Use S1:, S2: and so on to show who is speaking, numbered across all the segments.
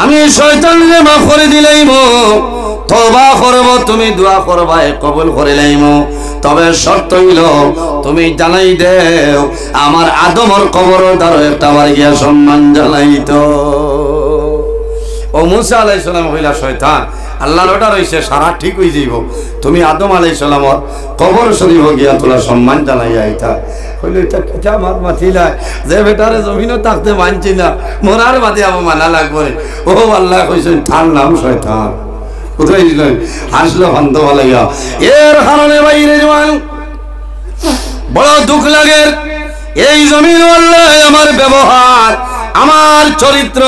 S1: আমি শয়তানকে মাফ করে দিলাইম, তওবা করব, তুমি দোয়া করবা কবুল করে লাইম। তবে শর্ত হইল তুমি জানাই দেও আমার আদমর কবর দ্বারা একটা বার গিয়া সম্মান জানাইতো। ও মুসা আলাইহিস সালাম হইলা শয়তান, আল্লাহর অর্ডার হইছে সারা ঠিক হয়ে যাইব, তুমি আদম আলাইহিস সালামর কবর শরীফ গিয়া তোলা সম্মান জানাই আইতা। হইল এটা কিতা মাত মাতিলা যে বেটারে জমিনও থাকতে মানছি না, মরার বাদে আমার মানা লাগবে। ও আল্লাহ কইছেন তার নাম শয়তান। কোথায় দিলেন? হাসলো ভান্ত ভালাইয়া। এর কারণে বাইরে জওয়ান বড় দুঃখ লাগে। এই জমিন আল্লাহ আমার ব্যবহার, আমার চরিত্র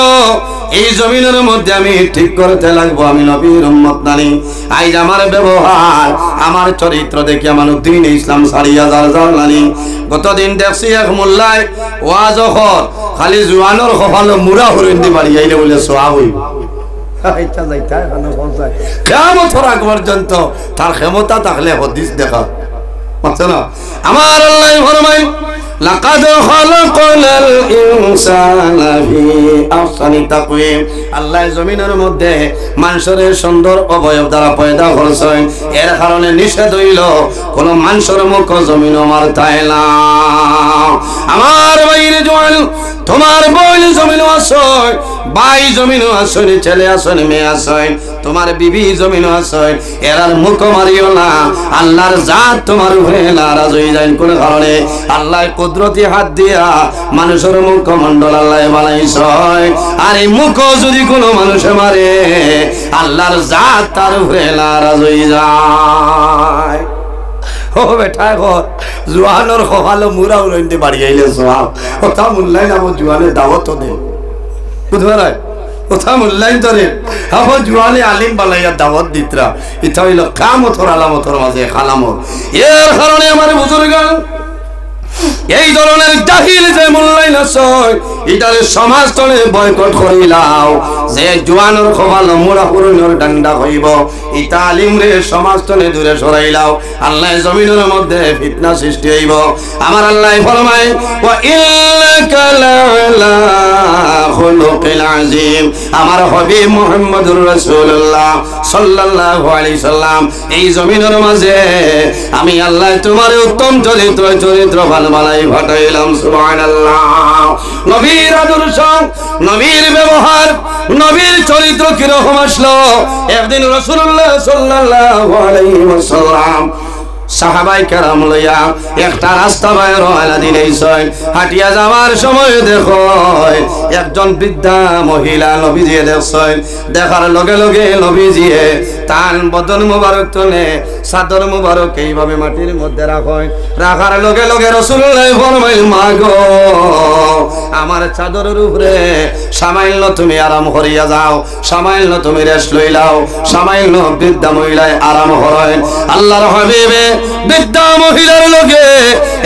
S1: এই জমিনের মধ্যে আমি ঠিক করতে লাগবো। আমি নবীর উম্মত নানি, আজ আমার ব্যবহার আমার চরিত্র দেখি আমার দ্বীন ইসলাম ছাড়িয়া যার নানি। গতদিন দেখছি এক মোল্লায় ওয়াজ হর খালি জোয়ানোর কপাল মুড়া হরিন্দি বাড়ি যাইলে বলে সোয়া হইব। পর্যন্ত তার ক্ষমতা থাকলে হদিস দেখা না। আমার আল্লাহ ফরমায় লাকাদ খালাকনাল ইনসানা ফি আহসানি তাকওয়িম। আল্লাহ জমিনের মধ্যে মানুষের সুন্দর অবয়ব দ্বারা পয়দা করছেন। এর কারণে নিষেধ হইল কোন মানুষের মুখ জমিন মারতাই না। আমার বাইরে জওয়ান তোমার বই জমিন আছে, ভাই জমিন আছে, ছেলে আছে, মেয়ে আছে, তোমার বিবি জমিন আছে, এরার মুখ মারিও না। আল্লাহর জাত তোমার উপরে নারাজ হয়ে যায়। কোন কারণে? আল্লাহ কুদরতি হাত দিয়া মানুষের মুখমণ্ডল আল্লাহ বানাইছে, আর এই মুখ যদি কোনো মানুষে মারে আল্লাহর জাত তার উপরে নারাজ হয়ে যায়। ও বেটা ঘর জোয়ানোর কপালো মুরা উড়াইতে বাড়ি আইলে সব কথা মূল্যায়ন আমার জোয়ানের দাওয়াত দে বুঝতে পারায় কথা মূল্যায়ন ধরে আমার জোয়ানে আলিম বালাইয়া দাওয়াত দিতরা। এটা হইল কামতর আলামতর মাঝে খালামত। এর কারণে আমার বুজুর্গ এই ধরনের জাহিল যে মূল্যায়ন আছে এটারে সমাজ তলে বয়কট করিলাও। যে জোয়ানোর কপাল মোড়া পুরনোর ডান্ডা হইব এটা আলিম রে সমাজ তলে দূরে সরাইলাও। আল্লাহ জমিনের মধ্যে ফিতনা সৃষ্টি হইব। আমার আল্লাহ ফরমায় ওয়া ইন্নাকা লাআলা খুলুকিল আযীম। আমার হাবিব মুহাম্মদুর রাসূলুল্লাহ সাল্লাল্লাহু আলাইহি সাল্লাম এই জমিনের মাঝে আমি আল্লাহ তোমার উত্তম চরিত্র ভালো বানাই ঘটাইলাম। সুবহানাল্লাহ। নবীর আদর্শ, নবীর ব্যবহার, নবীর চরিত্র কিরকম আসলো? একদিন রাসূলুল্লাহ সাল্লাল্লাহু আলাইহি ওয়াসাল্লাম সাহাবাই কেরাম লইয়া একটা রাস্তা বাইর রওনা দিলেইছেন। হাঁটিয়া যাওয়ার সময় দেখো একজন বৃদ্ধা মহিলা নবীজিয়ে দেখছেন। দেখার লগে লগে নবীজিয়ে তান বদন মুবারক তুলে চাদর মুবারক এইভাবে মাটির মধ্যে রাখার লগে লগে রাসূলুল্লাহ ফরমাইল মা গো আমার চাদরের উপরে সামান্য তুমি আরাম করিয়া যাও, সামান্য তুমি রেস্ট লইলাও, সামান্য বৃদ্ধা মহিলায় আরাম করেন। আল্লাহর হাবিবে বৃদ্ধা মহিলার লগে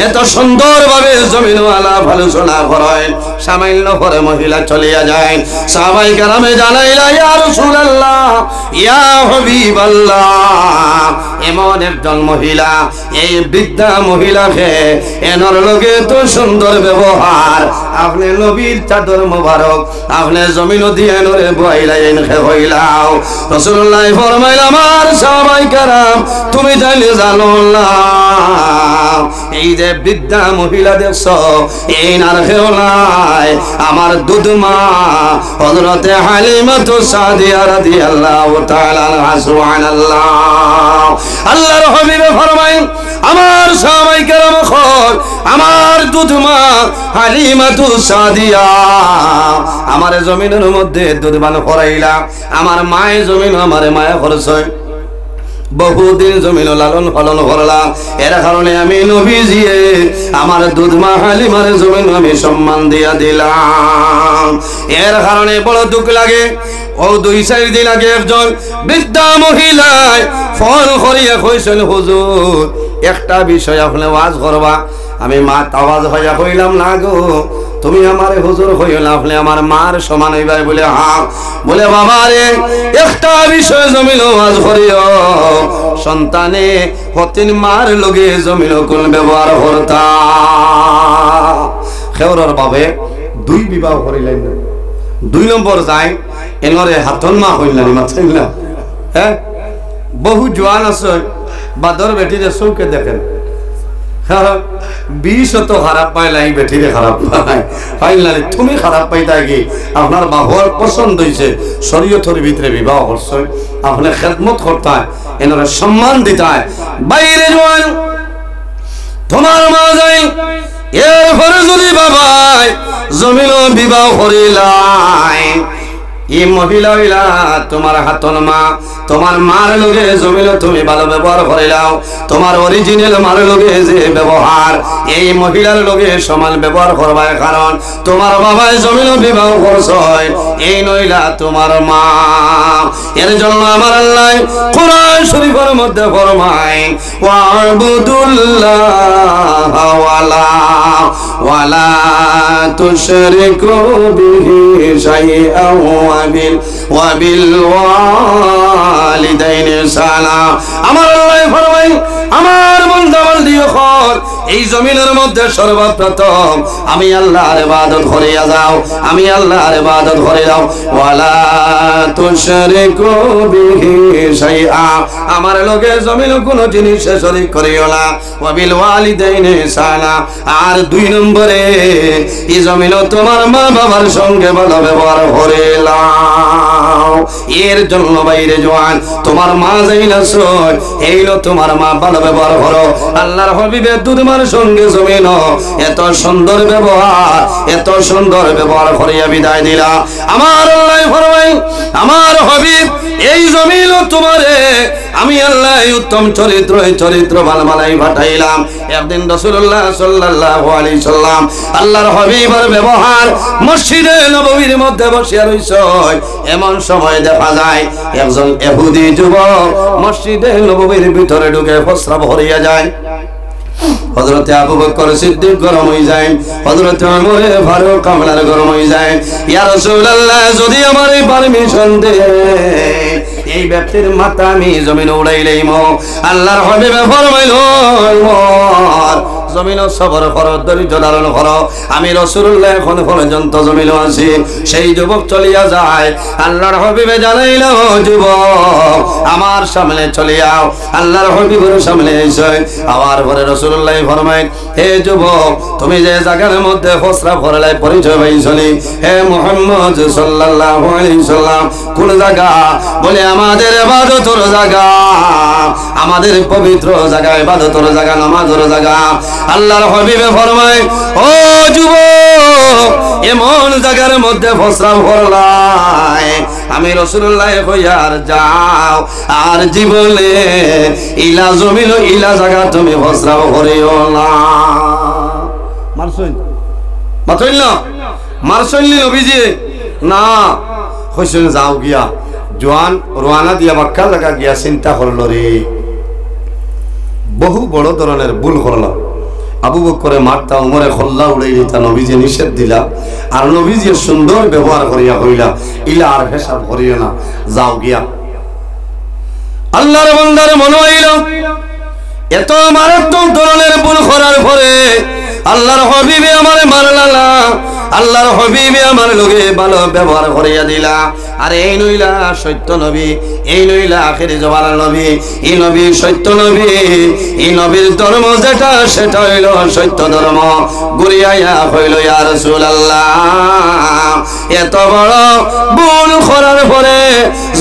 S1: এত সুন্দর ভাবে জমিনওয়ালা আলোচনা করেন। সামান্য পরে মহিলা চলিয়া যায়। সাহাবায়ে কেরামে জানাইলা ইয়া রাসূলুল্লাহ ইয়া হাবিবাল্লাহ এমন একজন মহিলা, এই বৃদ্ধা মহিলাকে এনর লগে তো সুন্দর ব্যবহার, আপনি নবীর চাদর মোবারক আপনি জমিন দিয়ে নরে বইলাইন হইলাও। রাসূলুল্লাহ ফরমাইলেন আমার সাহাবায়ে কেরাম তুমি জানলে জানো না এই যে বৃদ্ধা মহিলা দেখছো এই নার খেওলাই আমার দুধমা হযরতে হালিমাতু সাদিয়া রাদিয়াল্লাহু তাআলা আনহা। সুবহানাল্লাহ। আল্লাহর হাবিব ফরমায়েন আমার সাহাবায়ে কেরাম খোদ আমার দুধমা হালিমাতু সাদিয়া আমার জমিনের মধ্যে দুধবান করাইলা। আমার মায়ে জমিন আমারে মায়া করছে, বহুদিন জমিন লালন পালন করলাম। এর কারণে আমি নবীজিয়ে আমার দুধমা হালিমার জমিন আমি সম্মান দিয়া দিলাম। এর কারণে বড় দুঃখ লাগে। ও 2-4 দিন আগে একজন বৃদ্ধা মহিলায় ফোন করিয়া কইছেন হুজুর একটা বিষয় আপনি ওয়াজ করবা। আমি মা তাওয়াজ হইয়া কইলাম না গো তুমি আমারে হুজুর হইলা আপনি আমার মার সমান হইবাই বলে হ্যাঁ। বলে বাবা রে একটা বিষয় জমিল ওয়াজ করিও সন্তানে হতিন মার লগে জমিল কোন ব্যবহার করতা। খেওরার বাবে 2 বিবাহ করিলেন। 2 নম্বর যায় এনরে হাতন মা হইলানি মাথাইল না হ্যাঁ বহু জোয়ান আছে বাদর বেটিরে চৌকে দেখেন বিশ তো খারাপ পাইলাই বেঠিরে খারাপ পাইলানি তুমি খারাপ পাইতা কি আপনার বাবার পছন্দ হয়েছে শরীয়তের ভিতরে বিবাহ করছে আপনি খেদমত করতে এনরে সম্মান দিতে বাইরে জোয়ান তোমার মা যাই এরপরে যদি বাবাই জমিল বিবাহ করিলাই এই মহিলা হইলা তোমার হাতন মা তোমার মার লগে জমিল তুমি ভালো ব্যবহার করিলাও তোমার অরিজিনাল মার লগে যে ব্যবহার এই মহিলার লগে সমান ব্যবহার করবার কারণ তোমার বাবাই জমিল বিবাহ করছে এই নইলা তোমার মা এর জন্য আমার আল্লাহ কোরআন শরীফের মধ্যে ফরমায় ওয়াবুদুল্লাহ ওয়ালা তুশরিকু বিহি শাইআন ওয়াবিল ওয়ালিদাইনি সালাম আমার আল্লাহ ফরমায় আমার বান্দা বান্দি হল এই জমিনের মধ্যে সর্বপ্রথম আমি আল্লাহর ইবাদত করিয়া যাও আমি আল্লাহর ইবাদত করে যাও ওয়ালা তুশরিকু বিহি শাইআ আমার লগে জমিন কোন জিনিস শরীক করিও না ওয়াবিল ওয়ালিদাইনি সালাম আর 2 নম্বরে এই জমিন তোমার মা বাবার সঙ্গে ভালো ব্যবহার করিলাও এর জন্য বাইরে জওয়ান তোমার মা যাইলা সই এইলো তোমার মা ভালো ব্যবহার করো আল্লাহর হাবিবে তোমার সঙ্গে জমিন এত সুন্দর ব্যবহার করিয়া বিদায় দিলা আমার আল্লাহ ফরমায় আমার হাবিব এই জমিন তোমারে আমি আল্লাহ উত্তম চরিত্র ভালমালাই পাঠাইলাম একদিন রাসূলুল্লাহ সাল্লাল্লাহু আলাইহি সাল্লাম আল্লাহর হাবিবের ব্যবহার মসজিদে নববীর মধ্যে বসিয়া রইছে এমন সময় দেখা যায় একজন ইহুদি যুবক মসজিদে নববীর ভিতরে ঢুকে প্রস্রাব করিয়া যায় হযরত আবু বকর সিদ্দিক গরম হয়ে যায় হযরত ওমর ফারুক কামলার গরম হয়ে যায় ইয়া রাসূলুল্লাহ যদি আমারে পারমিশন দে এই ব্যক্তির মাথা আমি জমিনে উড়াইলেই আল্লাহর হাবিব ফরমাইল জমিন সবর করো ধৈর্য ধারণ করো আমি রাসূলুল্লাহ এখন পর্যন্ত জমিনে আছি সেই যুবক চলিয়া যায় আল্লাহর হাবিবে জানাইল যুবক আমার সামনে চলে যাও আল্লাহর হাবিবের সামনে এসে আবার পরে রাসূলুল্লাহ ফরমায় হে যুবক তুমি যে জায়গার মধ্যে প্রস্রাব করলাই পরিচয় পাইছনি হে মুহাম্মদ সাল্লাল্লাহু আলাইহি সাল্লাম কোন জায়গা বলে আমাদের ইবাদতের জায়গা আমাদের পবিত্র জায়গা ইবাদতের জায়গা নামাজের জায়গা আল্লাহর হাবিবে ফরমায় ও যুবক এমন জায়গার মধ্যে প্রস্রাব করলাই আমি রাসূলুল্লাহ কইয়ার যাও আর জীবনে ইলা জমিল ইলা জায়গা তুমি প্রস্রাব করিও না মারছইল নবীজি না কইছেন যাও গিয়া জওয়ান রওনা দিয়া মক্কা জায়গা গিয়া চিন্তা করলো রে বহু বড় ধরনের ভুল করলাম আবু বকরে মারতা উমরে খল্লা উড়াই দিতা নবীজি নিষেধ দিলা আর নবীজি সুন্দর ব্যবহার করিয়া কইলা ইলা আর হিসাব করিও না যাও গিয়া আল্লাহর বান্দার মনে হইল এত মারাত্মক ধরনের ভুল করার পরে আল্লাহর হাবিবে আমারে মারলা না আল্লাহর হাবিবে আমার লগে ভালো ব্যবহার করিয়া দিলা আর এই নইলা সত্য নবী এই নইলা আখেরি জমানার নবী এই নবী সত্য নবী এই নবীর ধর্ম যেটা সেটা হইল সত্য ধর্ম গুরিয়াইয়া হইল ইয়া রাসূলুল্লাহ এত বড় ভুল করার পরে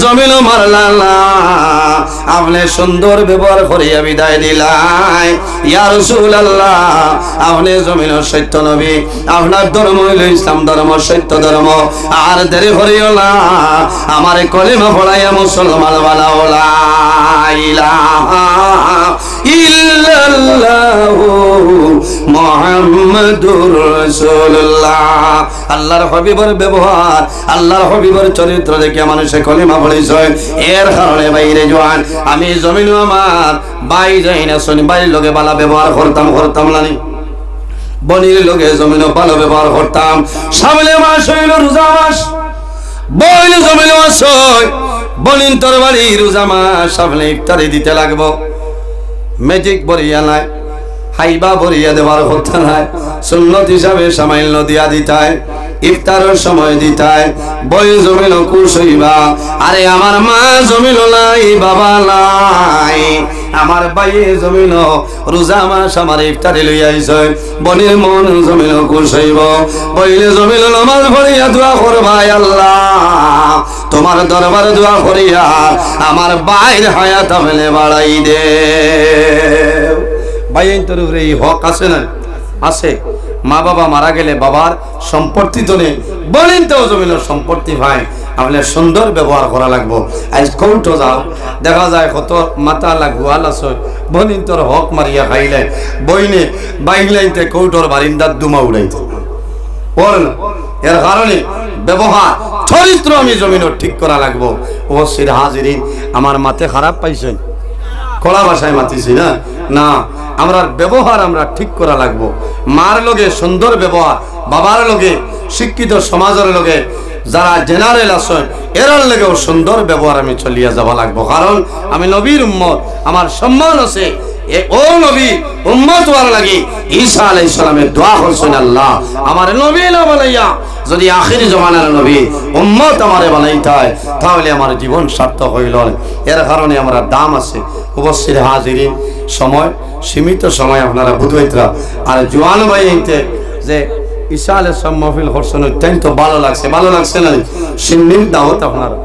S1: জমিন মারলা না আপনি সুন্দর ব্যবহার করিয়া বিদায় দিলাই ইয়া রাসূলুল্লাহ আপনি জমিন সত্য নবী আপনার ধর্ম হইল ইসলাম ধর্ম সত্য ধর্ম আর দেরি করিও না আমার কলিমা পড়াইয়া মুসলমান বানাও লা ইলাহা ইল্লাল্লাহু মুহাম্মাদুর রাসূলুল্লাহ আল্লাহর হাবিবের ব্যবহার আল্লাহর হাবিবের চরিত্র দেখে মানুষে কলিমা পড়েছে এর কারণে বাইরে জওয়ান আমি জমিনও আমার বাই যাই না শুনি বাইরের লোকে ভালো ব্যবহার করতাম নানি বনির লোকে জমিনও ভালো ব্যবহার করতাম সামনে মাস হইল রোজা মাস বইল জমিনও মাস বনিন তরবারি রোজা মাস সামনে ইফতারি দিতে লাগবো ম্যাজিক বরিয়া নাই হাইবা বরিয়া দেওয়ার কথা নাই সুন্নত হিসাবে সামাইল দিয়া দিতায় ইফতারের সময় দিতায় বই জমিল খুশ হইবা আরে আমার মা জমিল নাই বাবা নাই আমার ভাই জমিল রোজা মাস আমার ইফতারে লই আইছে বনির মন জমিল খুশ হইব বইলে জমিল নামাজ পড়িয়া দোয়া করবা আল্লাহ তোমার দরবারে দোয়া করিয়া আমার বাইর হায়াত আমলে বাড়াই দে ভাই তোর উপরে এই হক আছে না আছে মা বাবা মারা গেলে বাবার সম্পত্তি তো নেই বলেন তো জমিল সম্পত্তি ভাই আমাদের সুন্দর ব্যবহার করা লাগবো আজ কৌটো যাও দেখা যায় কত মাথা লাগবো আলাস বলিন তোর হক মারিয়া খাইলে বইনে বাইলাইতে কৌটোর বারিন্দার দুমা উড়াইতে এর কারণে ব্যবহার চরিত্র আমি জমিন ঠিক করা লাগবো ও সির হাজিরিন আমার মাথে খারাপ পাইছেন কড়া ভাষায় মাতিছি না না আমরা ব্যবহার আমরা ঠিক করা লাগবো মার লগে সুন্দর ব্যবহার বাবার লগে শিক্ষিত সমাজের লগে যারা জেনারেল আছেন এর লগেও সুন্দর ব্যবহার আমি চলিয়া যাওয়া লাগবো কারণ আমি নবীর উম্মত আমার সম্মান আছে ও নবী উম্মত হওয়ার লাগি ঈসা আলাইহিস সালামের দোয়া করছেন আল্লাহ আমার নবী না বানাইয়া যদি আখিরি জমানার নবী উম্মত আমারে বানাইতে হয় তাহলে আমার জীবন সার্থক হইল এর কারণে আমরা দাম আছে উপস্থিত হাজিরিন সময় সীমিত সময় আপনারা বুঝবাইতরা আর জোয়ান ভাই এইতে যে ঈসা আলাইহিস সালাম মাহফিল করছেন অত্যন্ত ভালো লাগছে না সিন্নির দাওয়াত আপনারা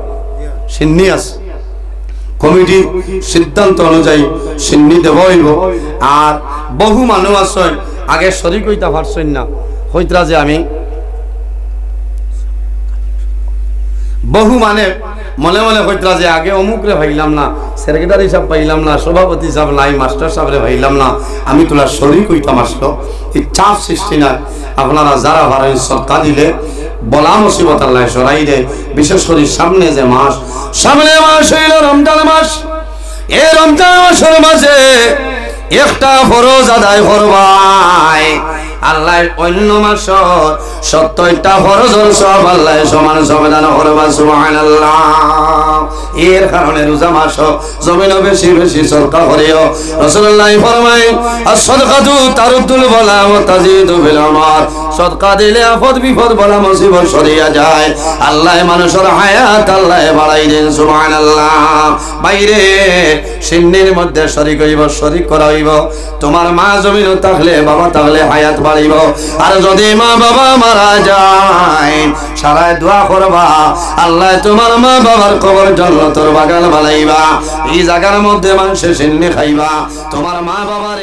S1: সিন্নি আছে কমিটি সিদ্ধান্ত অনুযায়ী সিন্নি দেব হইব আর বহু মানুষ আছেন আগে শরীক হইতে পারছেন না হইতরা যে আমি বহু মানে মনে মনে হইতরা যে আগে অমুকরে ভাইলাম না সেক্রেটারি হিসাব পাইলাম না সভাপতি হিসাব নাই মাস্টার সাহেবরে ভাইলাম না আমি তোলা শরীক হইতাম আসলো এই চাপ সৃষ্টি না আপনারা যারা ভারেন সত্তা দিলে বলা মুসিবত আল্লাহ সরাই দে বিশেষ করে সামনে যে মাস হইল রমজান মাস এই রমজান মাসের মাঝে একটা ফরজ আদায় করবাই আল্লাহ অন্য মাস 70টা ফরজের সব আল্লাহ সমান সমাধান করবা সুবহানাল্লাহ এর কারণে রোজা মাস জমিন বেশি বেশি সদকা করিও রাসূলুল্লাহ ফরমায় as-সাদকাতু তারুদ্দুল বালা ওয়া তাজিদু বিল আমর সদকা দিলে আফত বিপদ বালা মুসিবত সরিয়া যায় আল্লাহ মানুষের হায়াত আল্লাহ বাড়াই দেন সুবহানাল্লাহ বাইরে সিন্নির মধ্যে শরীক হইব শরীক করা হইব তোমার মা জমিন থাকলে বাবা থাকলে হায়াত বাড়িব আর যদি মা বাবা মারা যায় সারাই দোয়া করবা আল্লাহ তোমার মা বাবার কবর জান্নাতের বাগান বানাইবা এই জায়গার মধ্যে মানুষে সিন্নি খাইবা তোমার মা বাবার